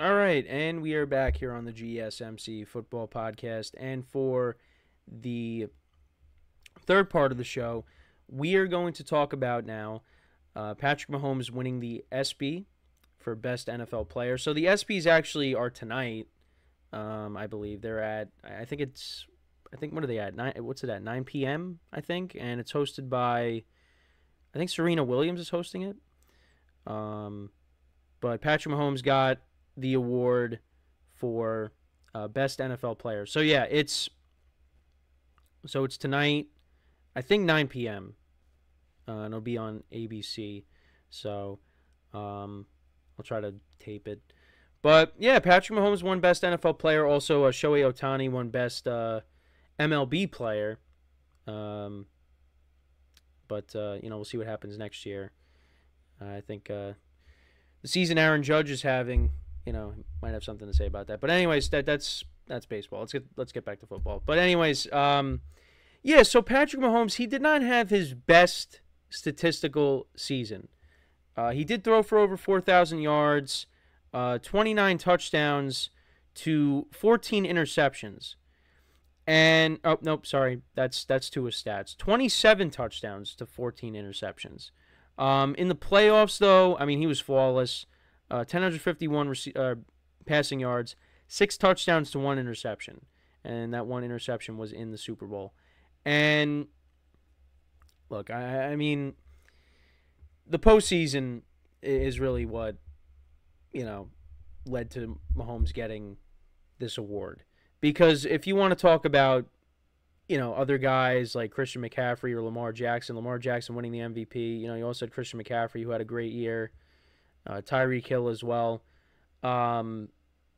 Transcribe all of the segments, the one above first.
All right, and we are back here on the GSMC Football Podcast. And for the third part of the show, we are going to talk about now Patrick Mahomes winning the ESPY for Best NFL Player. So the ESPYs actually are tonight. I believe they're at. What are they at? What's it at? 9 p.m. I think, and it's hosted by. I think Serena Williams is hosting it. But Patrick Mahomes got the award for best NFL player. So yeah, it's tonight. I think 9 p.m. And it'll be on ABC. So I'll try to tape it. But yeah, Patrick Mahomes won best NFL player. Also, Shohei Ohtani won best MLB player. But we'll see what happens next year. I think the season Aaron Judge is having, might have something to say about that. But anyways, that's baseball. Let's get back to football. But anyways, yeah. So Patrick Mahomes, he did not have his best statistical season. He did throw for over 4,000 yards, 29 touchdowns to 14 interceptions. And oh nope, sorry, that's to his stats. 27 touchdowns to 14 interceptions. In the playoffs, though, I mean, he was flawless. 1,051 passing yards, 6 touchdowns to 1 interception, and that 1 interception was in the Super Bowl. And look, I mean, the postseason is really what led to Mahomes getting this award. Because if you want to talk about, other guys like Christian McCaffrey or Lamar Jackson winning the MVP, you also had Christian McCaffrey who had a great year, Tyreek Hill as well. There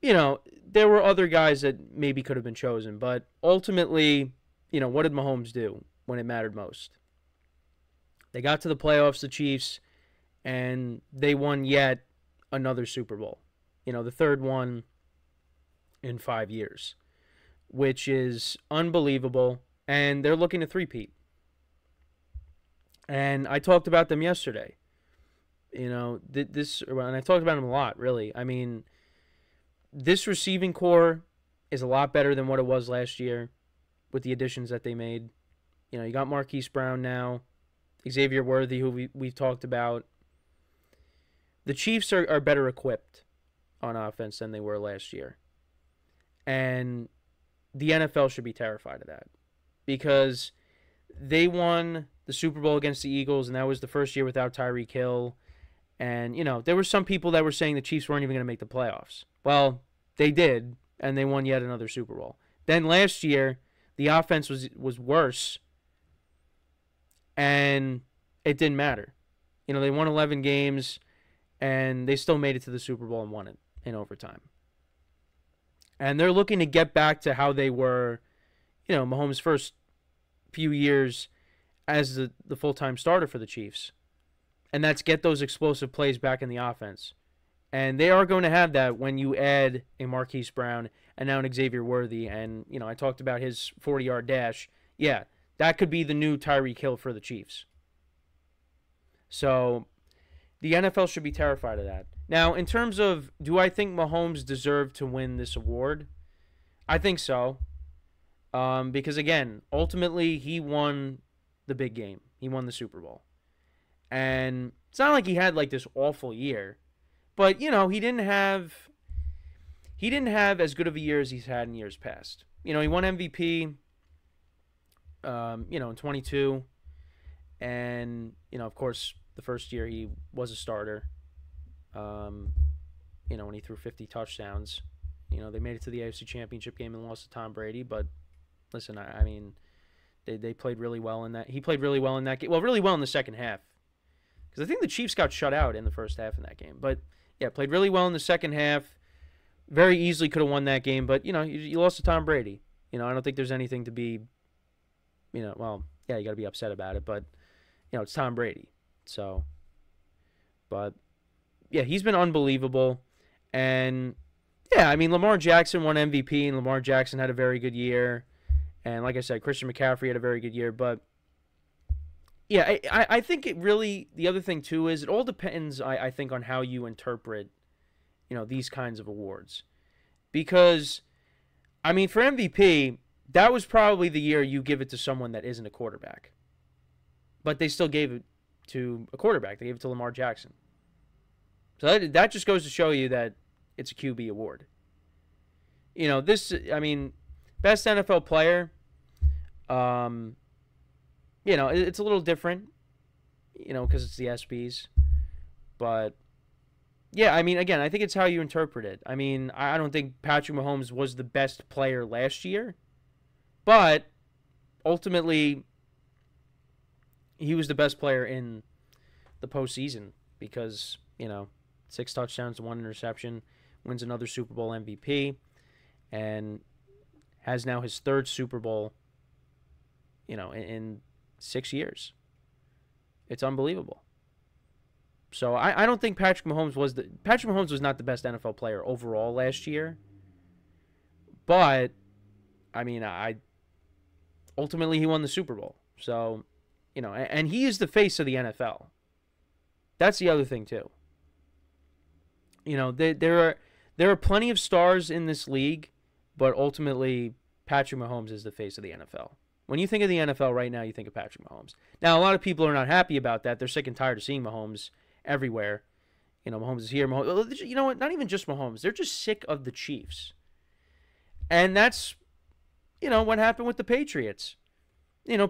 were other guys that maybe could have been chosen, but ultimately, what did Mahomes do when it mattered most? They got to the playoffs, the Chiefs, and they won yet another Super Bowl. The third one in 5 years, which is unbelievable, and they're looking to three-peat. And I talked about them yesterday. And I talked about them a lot, really. I mean, this receiving core is a lot better than what it was last year with the additions that they made. You got Marquise Brown now, Xavier Worthy, who we've talked about. The Chiefs are better equipped on offense than they were last year. And the NFL should be terrified of that because they won the Super Bowl against the Eagles, and that was the first year without Tyreek Hill. And, there were some people that were saying the Chiefs weren't even going to make the playoffs. Well, they did, and they won yet another Super Bowl. Then last year, the offense was worse, and it didn't matter. They won 11 games, and they still made it to the Super Bowl and won it in overtime. And they're looking to get back to how they were, Mahomes' first few years as the full-time starter for the Chiefs. And that's get those explosive plays back in the offense. And they are going to have that when you add a Marquise Brown and now an Xavier Worthy. And, I talked about his 40-yard dash. Yeah, that could be the new Tyreek Hill for the Chiefs. So the NFL should be terrified of that. Now, in terms of, do I think Mahomes deserved to win this award? I think so. Because, again, ultimately, he won the big game. He won the Super Bowl. And it's not like he had, this awful year. But, he didn't have as good of a year as he's had in years past. He won MVP, in 22. And, of course, the first year he was a starter. When he threw 50 touchdowns. They made it to the AFC Championship game and lost to Tom Brady. But listen, I mean, they played really well in that. He played really well in that game. Well, really well in the second half. Because I think the Chiefs got shut out in the first half in that game. But, yeah, played really well in the second half. Very easily could have won that game. But, you lost to Tom Brady. I don't think there's anything to be, well, yeah, you got to be upset about it. But, it's Tom Brady. So, but, yeah, he's been unbelievable. And, yeah, I mean, Lamar Jackson won MVP, and Lamar Jackson had a very good year. And like I said, Christian McCaffrey had a very good year. But, yeah, I think it really, the other thing, too, is it all depends, I think, on how you interpret, these kinds of awards. Because, I mean, for MVP, that was probably the year you give it to someone that isn't a quarterback. But they still gave it to a quarterback. They gave it to Lamar Jackson. So that just goes to show you that it's a QB award. Best NFL player, it's a little different, because it's the ESPYs. But, yeah, I mean, again, I think it's how you interpret it. I mean, I don't think Patrick Mahomes was the best player last year. But, ultimately, he was the best player in the postseason because, 6 touchdowns, 1 interception, wins another Super Bowl MVP, and has now his 3rd Super Bowl, in 6 years. It's unbelievable. So I don't think Patrick Mahomes was not the best NFL player overall last year. But, I mean, ultimately he won the Super Bowl. So, and he is the face of the NFL. That's the other thing too. There are plenty of stars in this league, but ultimately Patrick Mahomes is the face of the NFL. When you think of the NFL right now, you think of Patrick Mahomes. Now, a lot of people are not happy about that. They're sick and tired of seeing Mahomes everywhere. Mahomes is here. Mahomes, you know what? Not even just Mahomes. They're just sick of the Chiefs. And that's, what happened with the Patriots.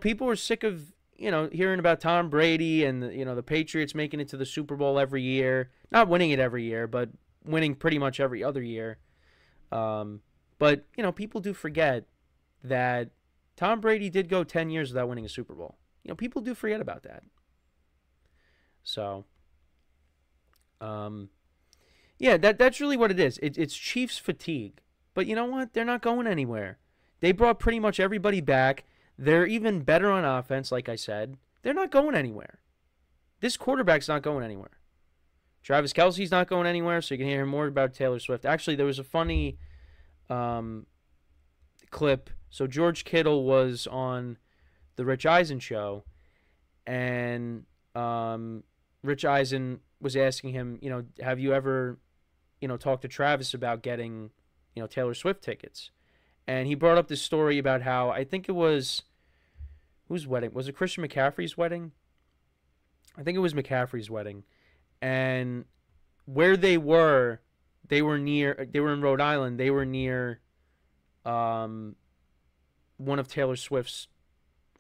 People were sick of, hearing about Tom Brady and, the Patriots making it to the Super Bowl every year. Not winning it every year, but winning pretty much every other year. But, people do forget that Tom Brady did go 10 years without winning a Super Bowl. People do forget about that. So, yeah, that's really what it is. It's Chiefs fatigue. But you know what? They're not going anywhere. They brought pretty much everybody back. They're even better on offense, like I said. They're not going anywhere. This quarterback's not going anywhere. Travis Kelce's not going anywhere, so you can hear more about Taylor Swift. Actually, there was a funny clip. So George Kittle was on the Rich Eisen show, and Rich Eisen was asking him, have you ever, talked to Travis about getting, Taylor Swift tickets? And he brought up this story about how, I think it was, whose wedding? Was it Christian McCaffrey's wedding? I think it was McCaffrey's wedding. And where they were in Rhode Island. They were near one of Taylor Swift's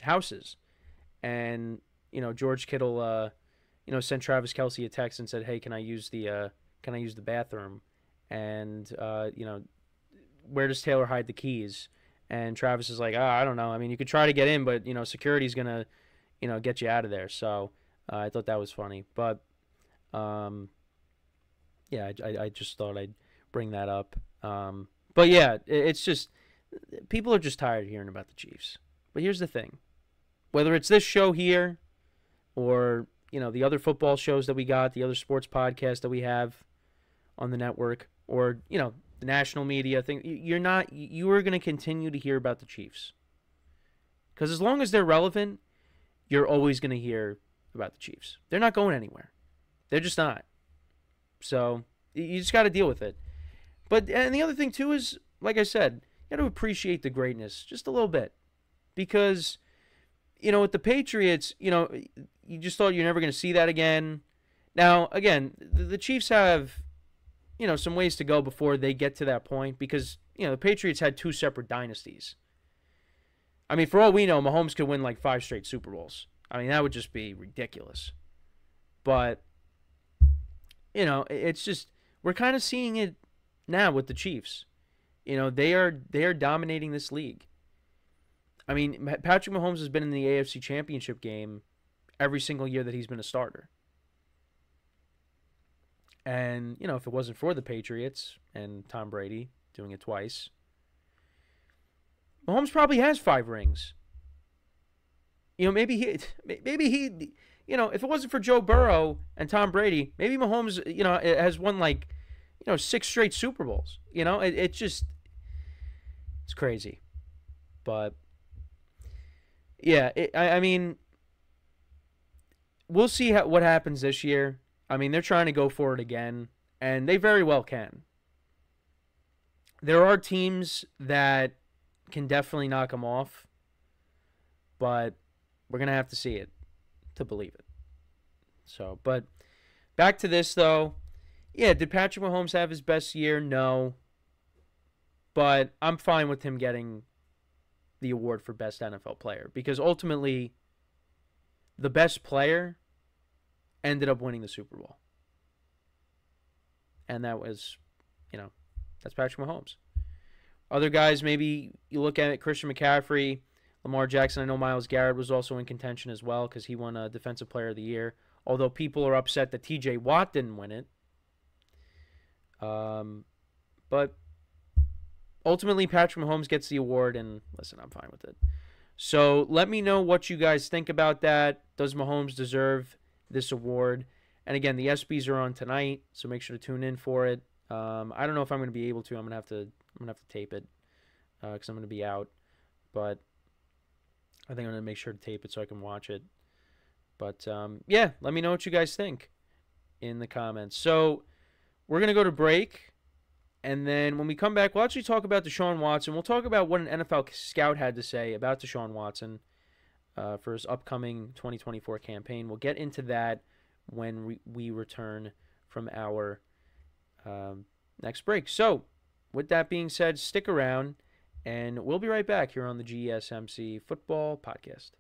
houses. And, George Kittle, sent Travis Kelce a text and said, hey, can I use the bathroom? And, where does Taylor hide the keys? And Travis is like, I don't know. I mean, you could try to get in, but, security's going to, get you out of there. So I thought that was funny. But, yeah, I just thought I'd bring that up. But, yeah, it's just people are just tired of hearing about the Chiefs. But here's the thing. Whether it's this show here or, the other football shows that we got, the other sports podcasts that we have on the network, or, the national media thing, you are going to continue to hear about the Chiefs. Because as long as they're relevant, you're always going to hear about the Chiefs. They're not going anywhere. They're just not. So you just got to deal with it. And the other thing, too, is, like I said, you got to appreciate the greatness just a little bit. Because, with the Patriots, you just thought you're never going to see that again. Now, again, the Chiefs have, some ways to go before they get to that point because, the Patriots had 2 separate dynasties. I mean, for all we know, Mahomes could win like 5 straight Super Bowls. I mean, that would just be ridiculous. But, it's just, we're kind of seeing it now with the Chiefs. They are dominating this league. I mean, Patrick Mahomes has been in the AFC Championship game every single year that he's been a starter. And, if it wasn't for the Patriots and Tom Brady doing it twice, Mahomes probably has 5 rings. Maybe he, if it wasn't for Joe Burrow and Tom Brady, maybe Mahomes, has won 6 straight Super Bowls. It's crazy. But, yeah, I mean, we'll see what happens this year. I mean, they're trying to go for it again. And they very well can. There are teams that can definitely knock him off, but we're going to have to see it to believe it. So, but back to this, though. Yeah, did Patrick Mahomes have his best year? No. But I'm fine with him getting the award for best NFL player because ultimately the best player ended up winning the Super Bowl. And that was, that's Patrick Mahomes. Other guys, maybe you look at it, Christian McCaffrey, Lamar Jackson. I know Myles Garrett was also in contention as well because he won a Defensive Player of the Year. Although people are upset that TJ Watt didn't win it. But ultimately, Patrick Mahomes gets the award, and listen, I'm fine with it. So let me know what you guys think about that. Does Mahomes deserve this award? And again, the ESPYs are on tonight, so make sure to tune in for it. I don't know if I'm going to be able to. I'm gonna have to tape it because I'm going to be out. But I think I'm going to make sure to tape it so I can watch it. But yeah, let me know what you guys think in the comments. So we're going to go to break. And then when we come back, we'll actually talk about Deshaun Watson. We'll talk about what an NFL scout had to say about Deshaun Watson for his upcoming 2024 campaign. We'll get into that when we return from our next break. So with that being said, stick around, and we'll be right back here on the GSMC Football Podcast.